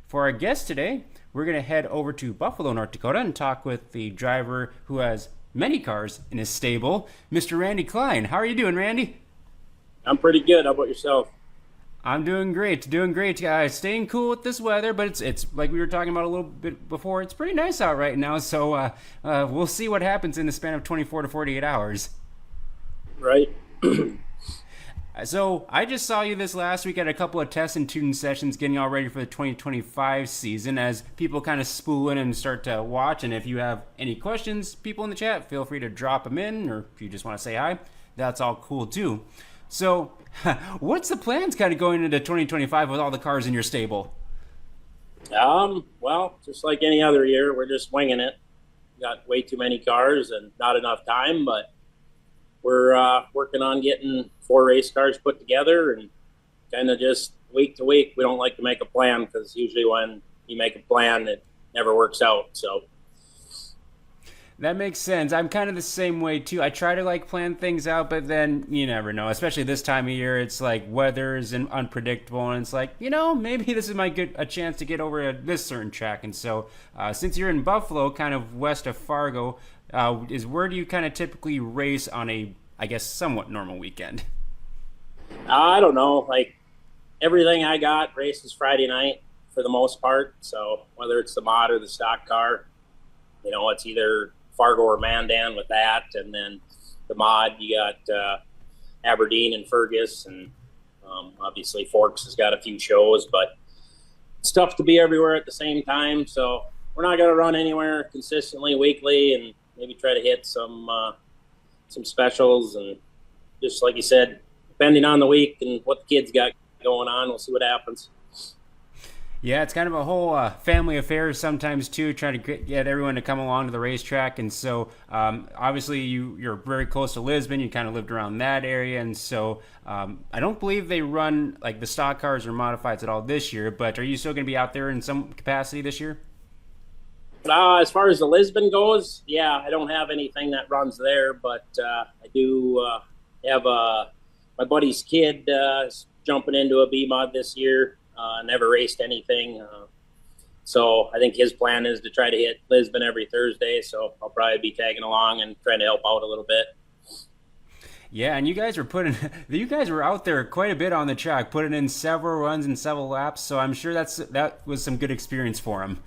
For our guest today, we're going to head over to Buffalo, North Dakota, and talk with the driver who has many cars in his stable, Mr. Randy Klein. How are you doing, Randy? I'm pretty good. How about yourself? I'm doing great, guys. Staying cool with this weather, but it's like we were talking about a little bit before. It's pretty nice out right now, so we'll see what happens in the span of 24 to 48 hours. Right. So I just saw you this last week at a couple of test and tune sessions, getting all ready for the 2025 season. As people kind of spool in and start to watch, and if you have any questions, people in the chat, feel free to drop them in, or if you just want to say hi, that's all cool too. So, what's the plans kind of going into 2025 with all the cars in your stable? Well, just like any other year, we're just winging it. Got way too many cars and not enough time, but we're working on getting 4 race cars put together and kind of just week to week. We don't like to make a plan because usually when you make a plan, it never works out. So, That makes sense. I'm kind of the same way too. I try to like plan things out, but then you never know. Especially this time of year, it's like weather is unpredictable, and it's like maybe this is my good a chance to get over to this certain track. And so, since you're in Buffalo, kind of west of Fargo, is where do you kind of typically race on a, I guess, somewhat normal weekend? I don't know. Like everything I got races Friday night for the most part. So, whether it's the mod or the stock car, it's either Fargo or Mandan with that. And then the mod, you got Aberdeen and Fergus. And obviously, Forks has got a few shows, but it's tough to be everywhere at the same time. So we're not going to run anywhere consistently weekly and maybe try to hit some specials. And just like you said, depending on the week and what the kids got going on, we'll see what happens. Yeah, it's kind of a whole family affair sometimes too, trying to get everyone to come along to the racetrack. And so, obviously, you're very close to Lisbon. You kind of lived around that area, and so I don't believe they run like the stock cars or modifieds at all this year. But are you still going to be out there in some capacity this year? As far as the Lisbon goes, yeah, I don't have anything that runs there, but I do have my buddy's kid is jumping into a B mod this year. Never raced anything. So I think his plan is to try to hit Lisbon every Thursday. So I'll probably be tagging along and trying to help out a little bit. Yeah, and you guys were out there quite a bit on the track, putting in several runs and several laps. So I'm sure that was some good experience for him.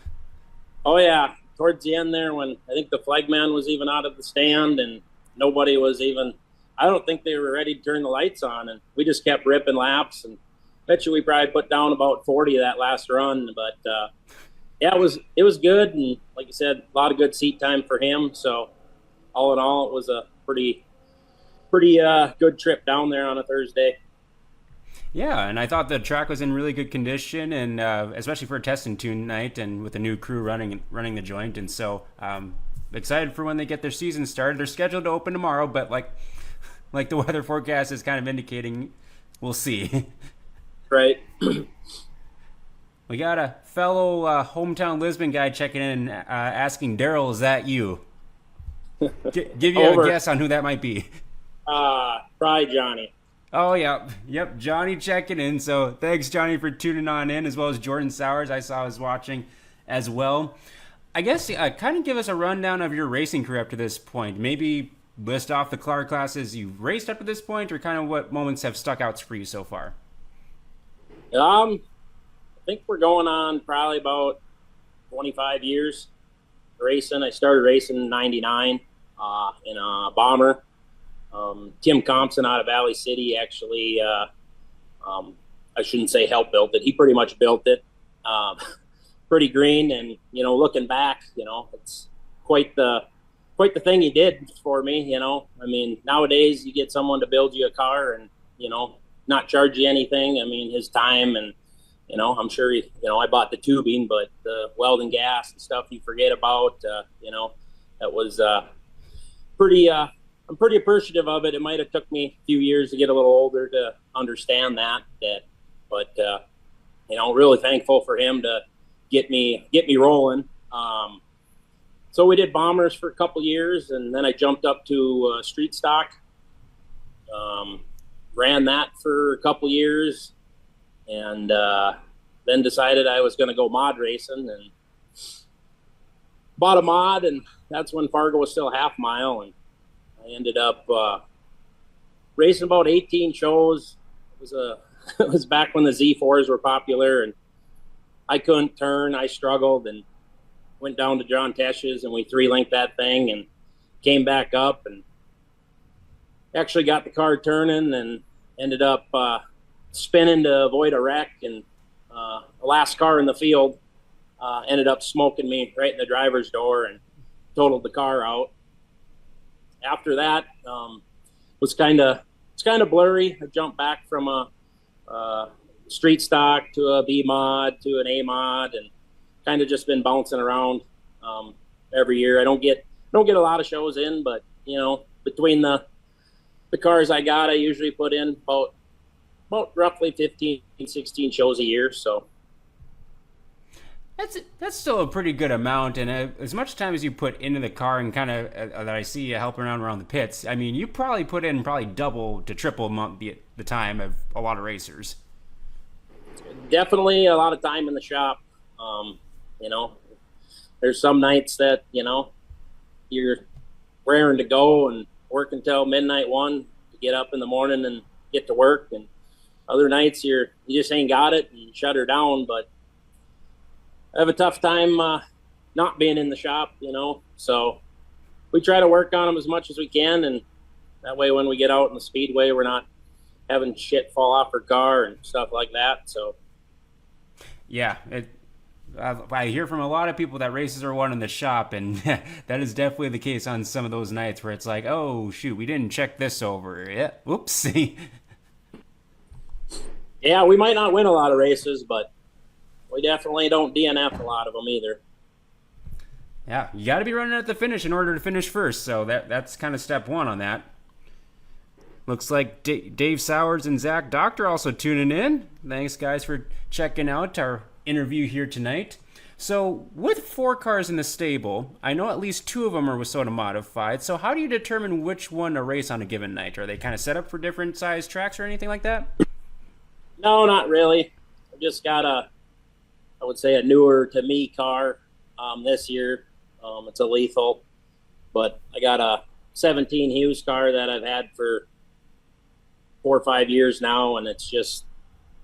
Oh, yeah. Towards the end there, when I think the flagman was even out of the stand and nobody was even, I don't think they were ready to turn the lights on. And we just kept ripping laps. And bet you we probably put down about 40 of that last run. But yeah, it was good. And like you said, a lot of good seat time for him. So all in all, it was a pretty good trip down there on a Thursday. Yeah, and I thought the track was in really good condition, and especially for a test and tune night, and with a new crew running the joint. And so, excited for when they get their season started. They're scheduled to open tomorrow, but like the weather forecast is kind of indicating, we'll see. Right. We got a fellow hometown Lisbon guy checking in, asking Daryl, "Is that you?" Give you a Over. guess on who that might be. Probably Johnny. Oh, yeah. Yep. Johnny checking in. So thanks, Johnny, for tuning on in, as well as Jordan Sowers. I saw was watching as well. I guess kind of give us a rundown of your racing career up to this point. Maybe list off the car classes you've raced up to this point, or kind of what moments have stuck out for you so far. I think we're going on probably about 25 years racing. I started racing in '99 in a bomber. Tim Compson out of Valley City actually, I shouldn't say helped build it. He pretty much built it. Pretty green, and looking back, it's quite the thing he did for me. I mean, nowadays you get someone to build you a car and not charge you anything. I mean, his time and I'm sure I bought the tubing, but the welding gas and stuff you forget about. That was pretty. I'm pretty appreciative of it. It might have took me a few years to get a little older to understand but really thankful for him to get me rolling. So we did bombers for a couple years, and then I jumped up to street stock. Ran that for a couple years, and then decided I was going to go mod racing and bought a mod, and that's when Fargo was still a half mile, and I ended up racing about 18 shows. It was a it was back when the Z4s were popular, and I couldn't turn. I struggled and went down to John Tesch's, and we 3-linked that thing and came back up and actually got the car turning and ended up spinning to avoid a wreck. And the last car in the field ended up smoking me right in the driver's door and totaled the car out. After that, it's kind of blurry. I jumped back from a street stock to a B mod to an A mod, and kind of just been bouncing around every year. I don't get a lot of shows in, but between the cars I got, I usually put in about roughly 15, 16 shows a year. So that's still a pretty good amount, and as much time as you put into the car and kind of that I see you helping around the pits, I mean, you probably put in double to triple the time of a lot of racers. Definitely a lot of time in the shop. There's some nights that you're raring to go and work until midnight 1 to get up in the morning and get to work, and other nights you just ain't got it and shut her down. But I have a tough time not being in the shop, so we try to work on them as much as we can, and that way when we get out in the speedway, we're not having shit fall off her car and stuff like that. So yeah, I hear from a lot of people that races are won in the shop, and that is definitely the case on some of those nights where it's like, oh shoot, we didn't check this over. Yeah, whoops. Yeah, we might not win a lot of races, but we definitely don't DNF a lot of them either. Yeah, you got to be running at the finish in order to finish first, so that's kind of step one on that. Looks like Dave Sowers and Zach Doctor also tuning in. Thanks, guys, for checking out our interview here tonight. So, with 4 cars in the stable, I know at least 2 of them are WISSOTA modified. So, how do you determine which one to race on a given night? Are they kind of set up for different size tracks or anything like that? No, not really. I just got I would say a newer to me car this year. It's a lethal, but I got a 17 Hughes car that I've had for 4 or 5 years now, and it's just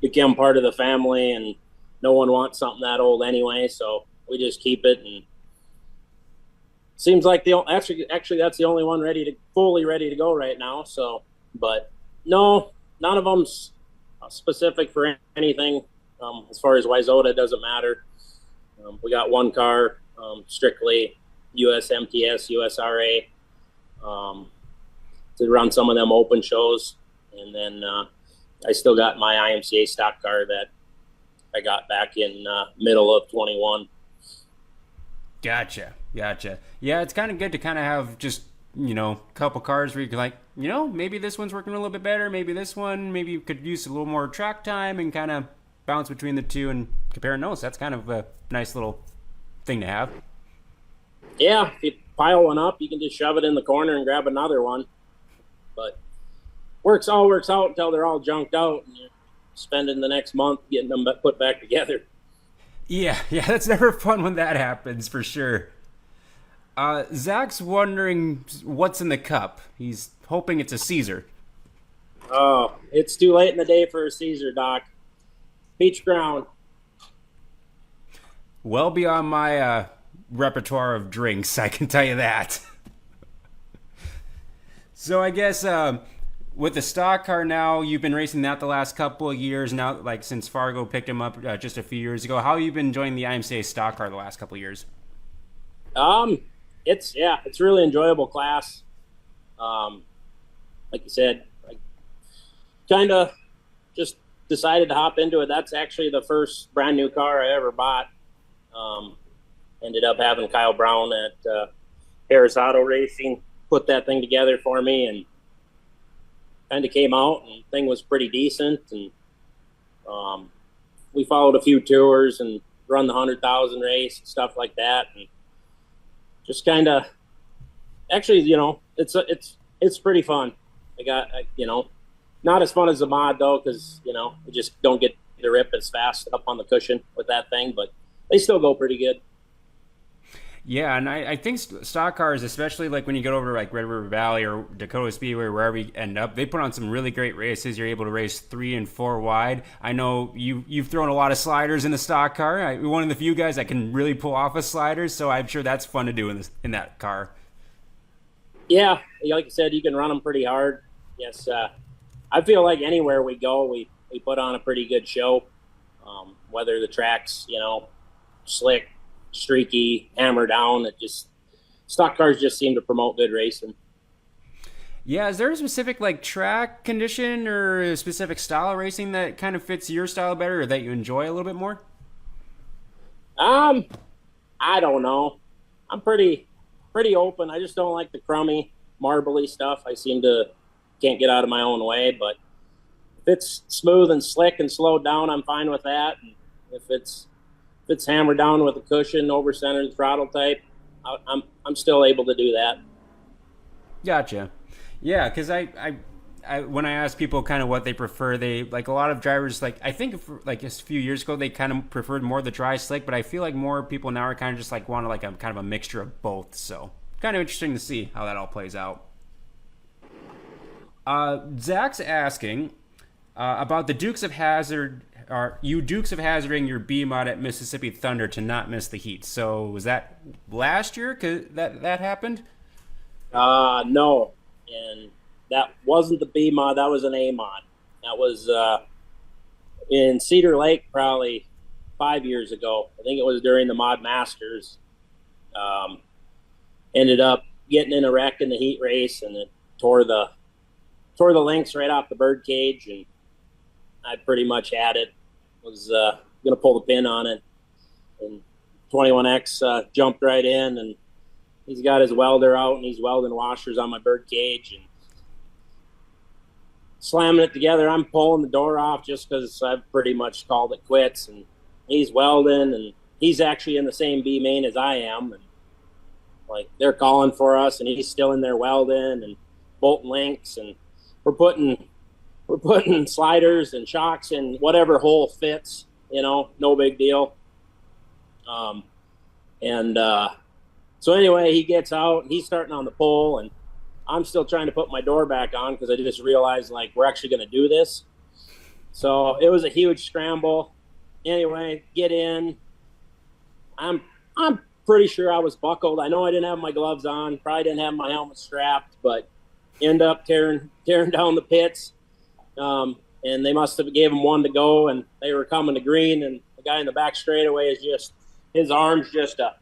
become part of the family, and no one wants something that old anyway, so we just keep it. And seems like actually that's the only one fully ready to go right now. So, but no, none of them's specific for anything. As far as WISSOTA, it doesn't matter. We got one car, strictly USMTS, USRA, to run some of them open shows. And then I still got my IMCA stock car that I got back in middle of 21. Gotcha. Yeah, it's kind of good to kind of have just, a couple cars where you can like, maybe this one's working a little bit better. Maybe this one, maybe you could use a little more track time and kind of bounce between the two and compare notes. That's kind of a nice little thing to have. Yeah, if you pile one up, you can just shove it in the corner and grab another one. But works out until they're all junked out, and you're spending the next month getting them put back together. Yeah, that's never fun when that happens, for sure. Zach's wondering what's in the cup. He's hoping it's a Caesar. Oh, it's too late in the day for a Caesar, Doc. Beach ground. Well beyond my repertoire of drinks, I can tell you that. So I guess with the stock car now, you've been racing that the last couple of years now, like since Fargo picked him up just a few years ago. How have you been enjoying the IMCA stock car the last couple of years? It's really enjoyable class. Like you said, I kind of just decided to hop into it. That's actually the first brand new car I ever bought. Ended up having Kyle Brown at Harris Auto Racing put that thing together for me, and kind of came out, and the thing was pretty decent. And we followed a few tours and run the 100,000 race and stuff like that, and just kind of actually, it's pretty fun. I got, not as fun as the mod though, because we just don't get to rip as fast up on the cushion with that thing, but they still go pretty good. Yeah, and I think stock cars, especially like when you get over to like Red River Valley or Dakota Speedway, wherever you end up, they put on some really great races. You're able to race 3 and 4 wide. I know you've thrown a lot of sliders in the stock car. You're one of the few guys that can really pull off a slider, so I'm sure that's fun to do in that car. Yeah, like you said, you can run them pretty hard. Yes, I feel like anywhere we go, we put on a pretty good show. Whether the track's slick, streaky, hammer down, it just stock cars just seem to promote good racing. Yeah, is there a specific like track condition or a specific style of racing that kind of fits your style better or that you enjoy a little bit more? Um, I don't know. I'm pretty open. I just don't like the crummy, marbly stuff. I seem to can't get out of my own way. But if it's smooth and slick and slowed down, I'm fine with that. And if it's hammered down with a cushion, over centered throttle type, I'm still able to do that. Gotcha. Yeah, because I when I ask people kind of what they prefer, they like a lot of drivers like I think like a few years ago they kind of preferred more the dry slick, but I feel like more people now are kind of just like want to like a kind of a mixture of both. So kind of interesting to see how that all plays out. Zach's asking about the Dukes of Hazard. Are you Dukes of Hazarding your B mod at Mississippi Thunder to not miss the heat? So was that last year? Cause that happened. No, and that wasn't the B mod. That was an A mod. That was in Cedar Lake probably 5 years ago. I think it was during the Mod Masters. Ended up getting in a wreck in the heat race, and it tore the links right off the bird cage, and I pretty much had it. Was going to pull the pin on it, and 21X jumped right in, and he's got his welder out, and he's welding washers on my bird cage and slamming it together. I'm pulling the door off just because I've pretty much called it quits, and he's welding, and he's actually in the same B main as I am, and like they're calling for us, and he's still in there welding and bolting links, and we're putting sliders and shocks in whatever hole fits, no big deal. So anyway, he gets out and he's starting on the pole, and I'm still trying to put my door back on because I just realized like we're actually going to do this. So it was a huge scramble. Anyway, get in. I'm pretty sure I was buckled. I know I didn't have my gloves on, probably didn't have my helmet strapped, but end up tearing down the pits. And they must have gave him one to go, and they were coming to green, and the guy in the back straightaway is just his arms just a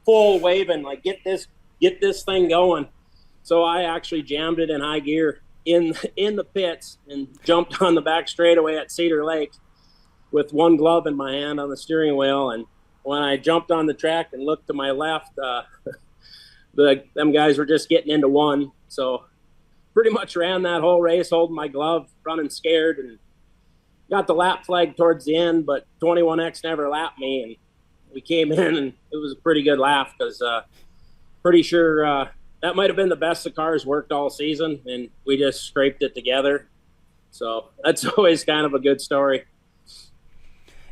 full waving like get this thing going. So I actually jammed it in high gear in the pits and jumped on the back straightaway at Cedar Lake with one glove in my hand on the steering wheel. And when I jumped on the track and looked to my left, them guys were just getting into one. So pretty much ran that whole race holding my glove, running scared, and got the lap flag towards the end, but 21X never lapped me, and we came in, and it was a pretty good laugh because pretty sure that might have been the best the cars worked all season, and we just scraped it together. So that's always kind of a good story.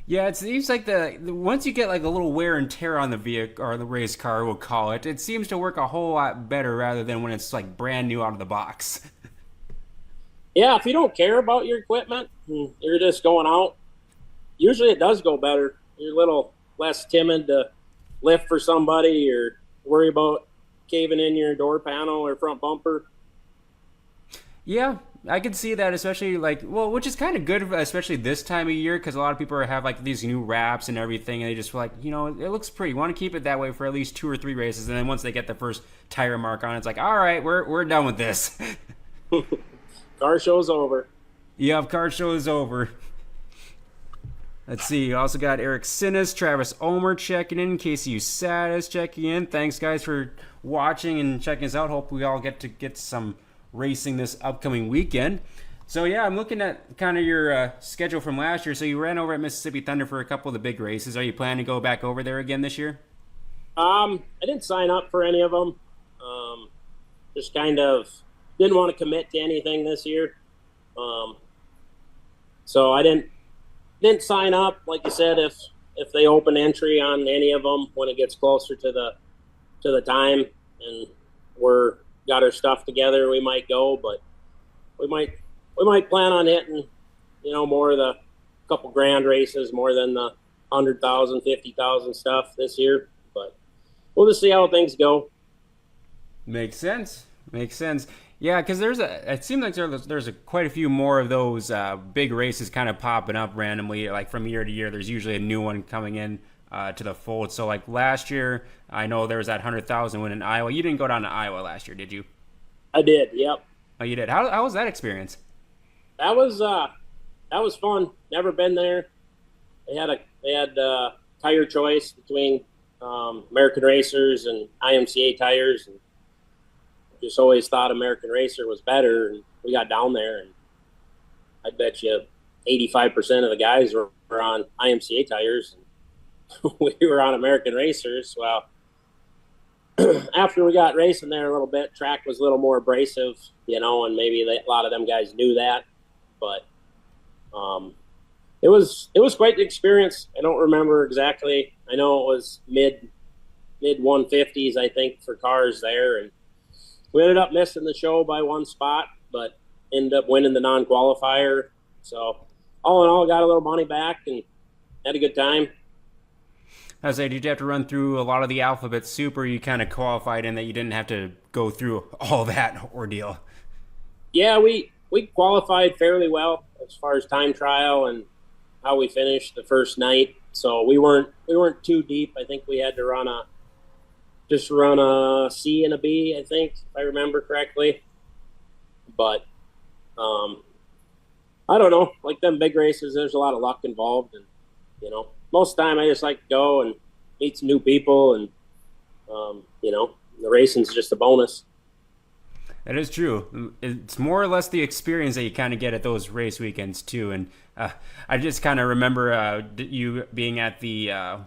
Yeah, it seems like the once you get like a little wear and tear on the vehicle or the race car, we'll call it, it seems to work a whole lot better rather than when it's like brand new out of the box. Yeah, if you don't care about your equipment and you're just going out, usually it does go better. You're a little less timid to lift for somebody or worry about caving in your door panel or front bumper. Yeah, I can see that, especially which is kind of good, especially this time of year, because a lot of people have like these new wraps and everything, and they just feel like, it looks pretty. Want to keep it that way for at least 2 or 3 races, and then once they get the first tire mark on, it's like, all right, we're done with this. Car show's over. Yep, car show is over. Let's see. You also got Eric Sinnes, Travis Omer checking in, Casey Usadas checking in. Thanks, guys, for watching and checking us out. Hope we all get some racing this upcoming weekend. So yeah, I'm looking at kind of your schedule from last year. So you ran over at Mississippi Thunder for a couple of the big races. Are you planning to go back over there again this year? I didn't sign up for any of them. Just kind of didn't want to commit to anything this year. So I didn't didn't sign up, like you said. If they open entry on any of them when it gets closer to the time and we're got our stuff together, we might go. But we might we might plan on hitting, more of the couple grand races more than the 100,000, 50,000 stuff this year. But we'll just see how things go. Makes sense. Makes sense. Yeah, because it seems like there's quite a few more of those big races kind of popping up randomly, like from year to year. There's usually a new one coming in to the fold. So like last year, I know there was that 100,000 win in Iowa. You didn't go down to Iowa last year, did you? I did. Yep. Oh, you did. How was that experience? That was fun. Never been there. They had tire choice between American Racers and IMCA tires, and just always thought American Racer was better. And we got down there, and I bet you 85% of the guys were on IMCA tires, and we were on American Racers. Well, after we got racing there a little bit, track was a little more abrasive, and maybe a lot of them guys knew that, but it was quite the experience. I don't remember exactly. I know it was mid 150s, I think, for cars there, and we ended up missing the show by one spot, but ended up winning the non-qualifier. So all in all, got a little money back and had a good time. I was like, did you have to run through a lot of the alphabet soup, or you kind of qualified in that you didn't have to go through all that ordeal? Yeah, we qualified fairly well as far as time trial and how we finished the first night. So we weren't too deep. I think we had to run a C and a B, I think, if I remember correctly. But I don't know. Like them big races, there's a lot of luck involved, and most of the time I just like to go and meet some new people, and the racing's just a bonus. That is true. It's more or less the experience that you kind of get at those race weekends too. And I just kind of remember you being at the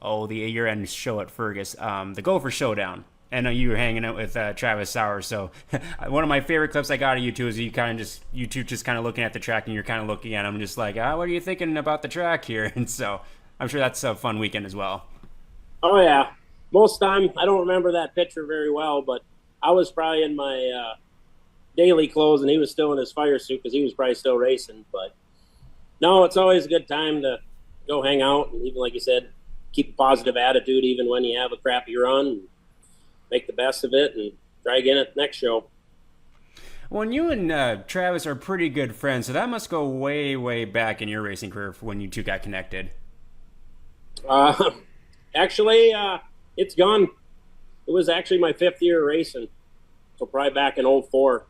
year-end show at Fergus, the Gopher Showdown. And you were hanging out with Travis Sauer. So one of my favorite clips I got of you two is you two just kind of looking at the track, and you're kind of looking at them just like, what are you thinking about the track here? And so I'm sure that's a fun weekend as well. Oh yeah, most time I don't remember that picture very well, but I was probably in my daily clothes, and he was still in his fire suit because he was probably still racing. But no, it's always a good time to go hang out, and even like you said, keep a positive attitude even when you have a crappy run. And make the best of it and try again at the next show. Well, and you and Travis are pretty good friends, so that must go way, way back in your racing career for when you two got connected. Actually, it's gone. It was actually my 5th year racing, so probably back in 04.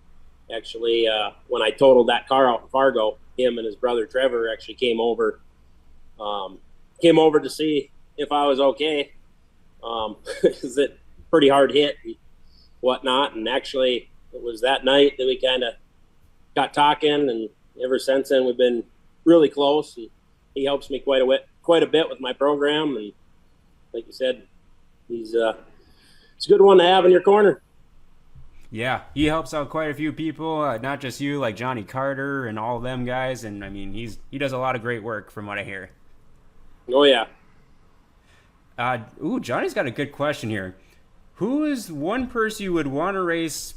Actually, when I totaled that car out in Fargo, him and his brother Trevor actually came over to see if I was okay. Is it pretty hard hit and whatnot? And actually, it was that night that we kind of got talking, and ever since then we've been really close. And he helps me quite a bit with my program, and like you said, it's a good one to have in your corner. Yeah, he helps out quite a few people, not just you, like Johnny Carter and all of them guys. And I mean, he does a lot of great work from what I hear. Oh yeah. Johnny's got a good question here. Who is one person you would want to race,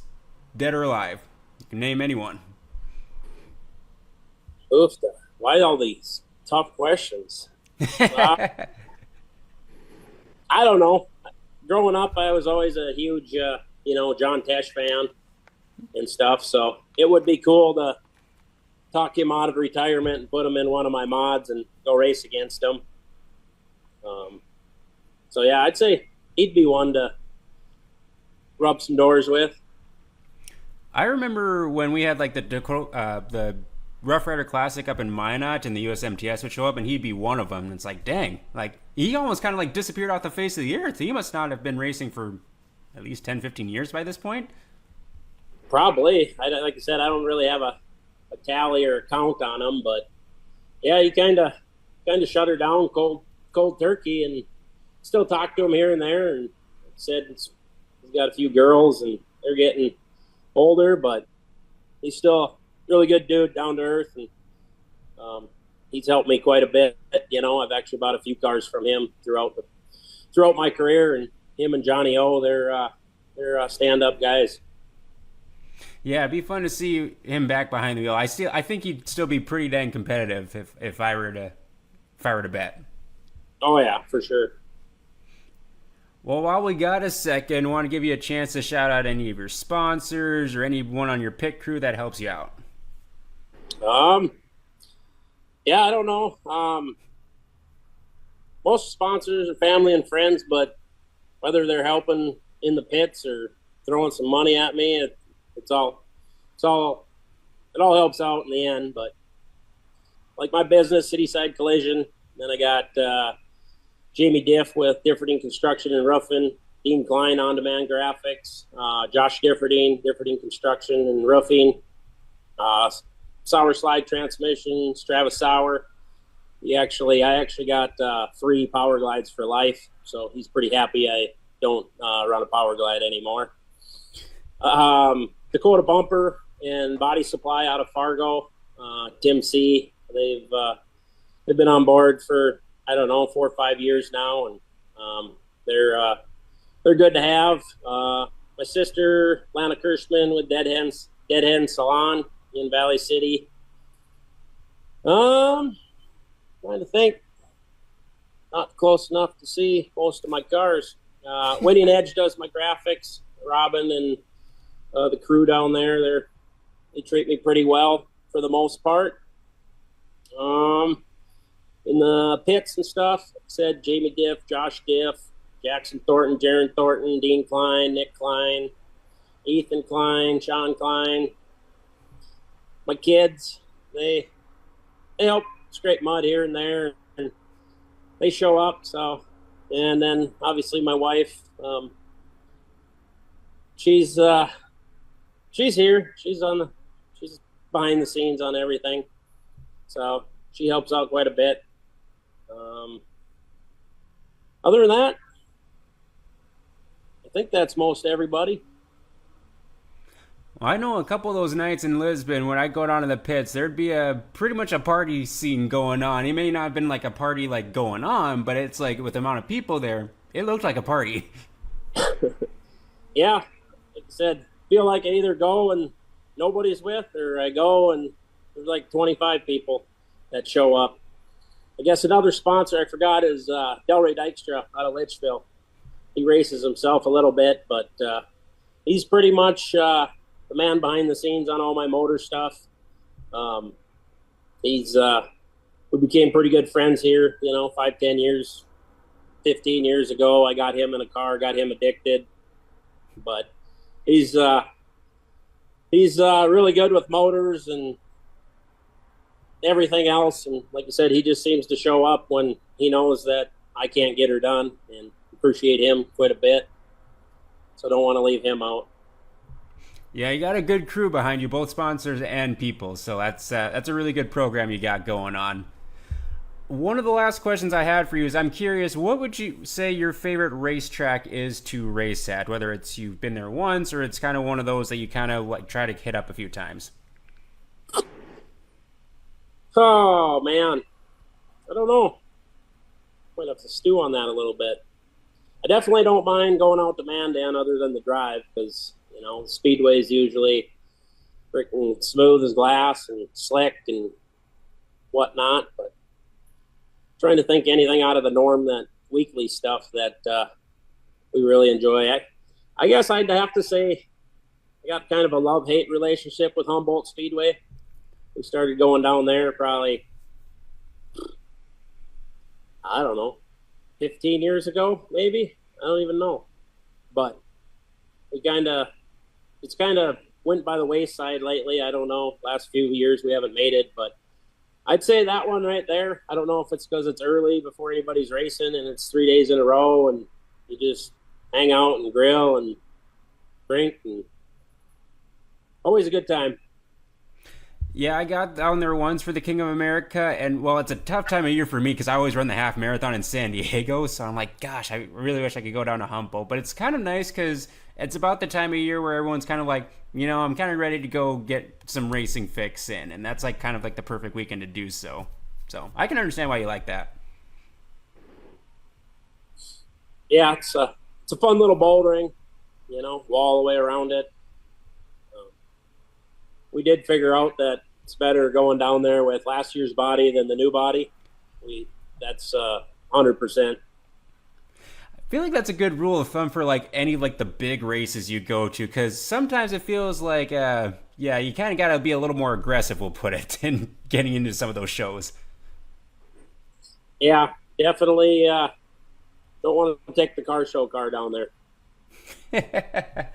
dead or alive? You can name anyone. Oof, why all these tough questions? I don't know. Growing up, I was always a huge, John Tesh fan and stuff. So it would be cool to talk him out of retirement and put him in one of my mods and go race against him. So yeah, I'd say he'd be one to rub some doors with. I remember when we had like the Rough Rider Classic up in Minot, and the USMTS would show up, and he'd be one of them. And it's like, dang, like he almost kind of like disappeared off the face of the earth. He must not have been racing for at least 10, 15 years by this point. Probably. Like I said, I don't really have a tally or a count on him, but yeah, he kind of shut her down cold turkey, and still talk to him here and there. And said he's got a few girls, and they're getting older, but he's still a really good dude, down to earth, and he's helped me quite a bit. I've actually bought a few cars from him throughout my career, and him and Johnny O, they're stand up guys. Yeah, it'd be fun to see him back behind the wheel. I think he'd still be pretty dang competitive if I were to bet. Oh yeah, for sure. Well, while we got a second, I want to give you a chance to shout out any of your sponsors or anyone on your pit crew that helps you out. Um, yeah, I don't know. Most sponsors are family and friends, but whether they're helping in the pits or throwing some money at me, it's all, it all helps out in the end. But like my business, Cityside Collision, then I got Jamie Diff with Differding Construction and Roofing, Dean Klein On Demand Graphics, Josh Differding Construction and Roofing, Sour Slide Transmission, Travis Sauer. I actually got free Power Glides for life, so he's pretty happy I don't run a Power Glide anymore. Dakota Bumper and Body Supply out of Fargo, Tim C. They've been on board for, I don't know, 4 or 5 years now, and they're good to have. My sister Lana Kirschman with Dead Hen Salon in Valley City. Trying to think. Not close enough to see most of my cars. Winning Edge does my graphics. Robin and the crew down there, they treat me pretty well for the most part. In the pits and stuff, like I said, Jamie Diff, Josh Diff, Jackson Thornton, Jaron Thornton, Dean Klein, Nick Klein, Ethan Klein, Sean Klein. My kids, they help scrape mud here and there, and they show up. So, and then obviously my wife, she's here. She's behind the scenes on everything. So she helps out quite a bit. Other than that, I think that's most everybody. Well, I know a couple of those nights in Lisbon when I go down to the pits, there'd be pretty much a party scene going on. It may not have been like a party like going on, but it's like with the amount of people there, it looked like a party. Yeah, like I said, feel like I either go and nobody's with, or I go and there's like 25 people that show up. I guess another sponsor I forgot is Delray Dykstra out of Litchfield. He races himself a little bit, but he's pretty much the man behind the scenes on all my motor stuff. We became pretty good friends here, 5, 10 years, 15 years ago. I got him in a car, got him addicted, but he's really good with motors and everything else. And like I said, he just seems to show up when he knows that I can't get her done, and appreciate him quite a bit. So don't want to leave him out. Yeah, you got a good crew behind you, both sponsors and people. So that's a really good program you got going on. One of the last questions I had for you is I'm curious, what would you say your favorite racetrack is to race at? Whether it's you've been there once or it's kind of one of those that you kind of like try to hit up a few times. Oh, man. I don't know. Might have to stew on that a little bit. I definitely don't mind going out to Mandan other than the drive because, the speedway is usually freaking smooth as glass and slick and whatnot. But trying to think anything out of the norm, that weekly stuff that we really enjoy. I guess I'd have to say I got kind of a love-hate relationship with Humboldt Speedway. We started going down there probably, I don't know, 15 years ago, maybe. I don't even know. But it's kind of went by the wayside lately. I don't know. Last few years we haven't made it, but I'd say that one right there. I don't know if it's because it's early before anybody's racing and it's 3 days in a row and you just hang out and grill and drink, and always a good time. Yeah, I got down there once for the King of America, and well, it's a tough time of year for me because I always run the half marathon in San Diego, so I'm like, gosh, I really wish I could go down to Humboldt, but it's kind of nice because it's about the time of year where everyone's kind of like, I'm kind of ready to go get some racing fix in, and that's like kind of like the perfect weekend to do so. So I can understand why you like that. Yeah, it's a fun little bouldering, all the way around it. Um, we did figure out that it's better going down there with last year's body than the new body. We That's 100%. I feel like that's a good rule of thumb for like any like the big races you go to, because sometimes it feels like yeah, you kind of got to be a little more aggressive, we'll put it, in getting into some of those shows. Yeah, definitely. Don't want to take the car show car down there.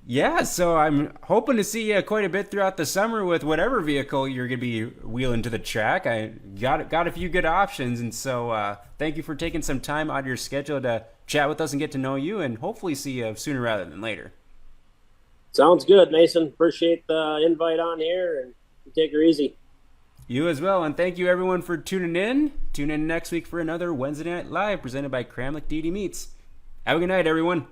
Yeah, so I'm hoping to see you quite a bit throughout the summer with whatever vehicle you're going to be wheeling to the track. I got a few good options, and so thank you for taking some time out of your schedule to chat with us and get to know you, and hopefully see you sooner rather than later. Sounds good, Mason. Appreciate the invite on here, and you take her easy. You as well, and thank you everyone for tuning in. Tune in next week for another Wednesday Night Live presented by Kramlich DD Meats. Have a good night, everyone.